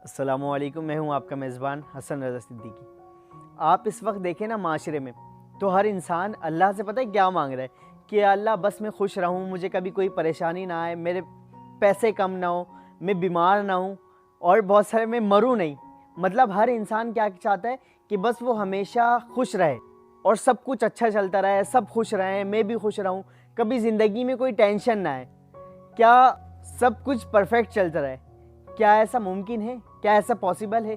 अस्सलामुअलैकुम, मैं हूं आपका मेज़बान हसन रज़ा सिद्दीकी। आप इस वक्त देखें ना माशरे में, तो हर इंसान अल्लाह से पता है क्या मांग रहा है कि अल्लाह बस मैं खुश रहूं, मुझे कभी कोई परेशानी ना आए, मेरे पैसे कम ना हो, मैं बीमार ना हूं और बहुत सारे मैं मरूं नहीं। मतलब हर इंसान क्या चाहता है कि बस वो हमेशा खुश रहे और सब कुछ अच्छा चलता रहे, सब खुश रहें, मैं भी खुश रहूं, कभी ज़िंदगी में कोई टेंशन ना आए। क्या सब कुछ परफेक्ट चलता रहे? क्या ऐसा मुमकिन है? क्या ऐसा पॉसिबल है?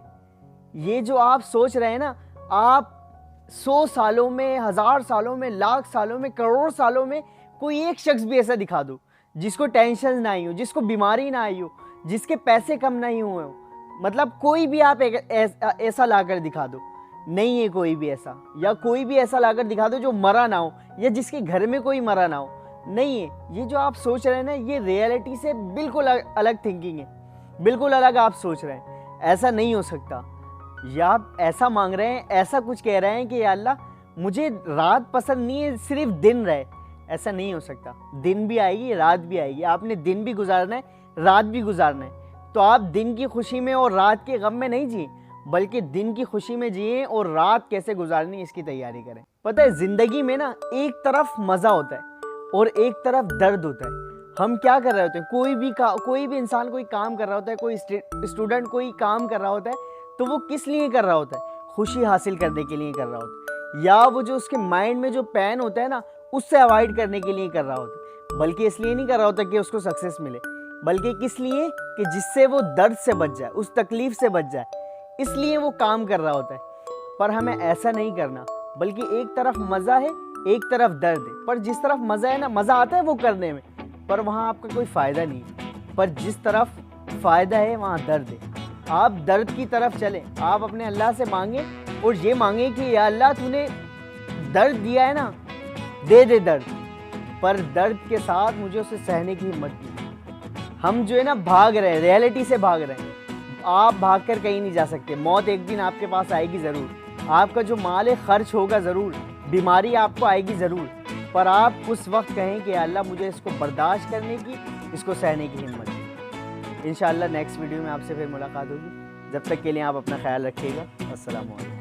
ये जो आप सोच रहे हैं ना, आप 100 सालों में, 1000 सालों में, लाख सालों में, करोड़ सालों में कोई एक शख्स भी ऐसा दिखा दो जिसको टेंशन ना आई हो, जिसको बीमारी ना आई हो, जिसके पैसे कम नहीं हुए हो। मतलब कोई भी आप ऐसा लाकर दिखा दो, नहीं है कोई भी ऐसा। या कोई भी ऐसा लाकर दिखा दो जो मरा ना हो या जिसके घर में कोई मरा ना हो, नहीं है। ये जो आप सोच रहे हैं ना, ये रियलिटी से बिल्कुल अलग थिंकिंग है, बिल्कुल अलग आप सोच रहे हैं। ऐसा नहीं हो सकता। या आप ऐसा मांग रहे हैं, ऐसा कुछ कह रहे हैं कि या अल्लाह मुझे रात पसंद नहीं है, सिर्फ दिन रहे। ऐसा नहीं हो सकता। दिन भी आएगी, रात भी आएगी। आपने दिन भी गुजारना है, रात भी गुजारना है। तो आप दिन की खुशी में और रात के गम में नहीं जिए, बल्कि दिन की खुशी में जिए और रात कैसे गुजारनी है इसकी तैयारी करें। पता है ज़िंदगी में ना, एक तरफ मज़ा होता है और एक तरफ दर्द होता है। हम क्या कर रहे होते हैं, कोई भी इंसान कोई काम कर रहा होता है, कोई स्टूडेंट कोई काम कर रहा होता है, तो वो किस लिए कर रहा होता है? खुशी हासिल करने के लिए कर रहा होता है। या वो जो उसके माइंड में जो पेन होता है ना, उससे अवॉइड करने के लिए कर रहा होता है। बल्कि इसलिए नहीं कर रहा होता कि उसको सक्सेस मिले, बल्कि किस लिए कि जिससे वो दर्द से बच जाए, उस तकलीफ से बच जाए, इसलिए वो काम कर रहा होता है। पर हमें ऐसा नहीं करना, बल्कि एक तरफ मज़ा है, एक तरफ दर्द है। पर जिस तरफ मज़ा है ना, मज़ा आता है वो करने में, पर वहाँ आपका कोई फ़ायदा नहीं है। पर जिस तरफ फ़ायदा है वहाँ दर्द है। आप दर्द की तरफ चलें। आप अपने अल्लाह से मांगे और ये मांगे कि या अल्लाह तूने दर्द दिया है ना, दे दे दर्द, पर दर्द के साथ मुझे उसे सहने की हिम्मत नहीं। हम जो है ना भाग रहे हैं, रियलिटी से भाग रहे हैं। आप भाग कर कहीं नहीं जा सकते। मौत एक दिन आपके पास आएगी ज़रूर। आपका जो माल है खर्च होगा ज़रूर, बीमारी आपको आएगी ज़रूर। पर आप उस वक्त कहें कि अल्लाह मुझे इसको बर्दाश्त करने की, इसको सहने की हिम्मत दी। इंशाअल्लाह नेक्स्ट वीडियो में आपसे फिर मुलाकात होगी। जब तक के लिए आप अपना ख्याल रखिएगा। अस्सलाम वालेकुम।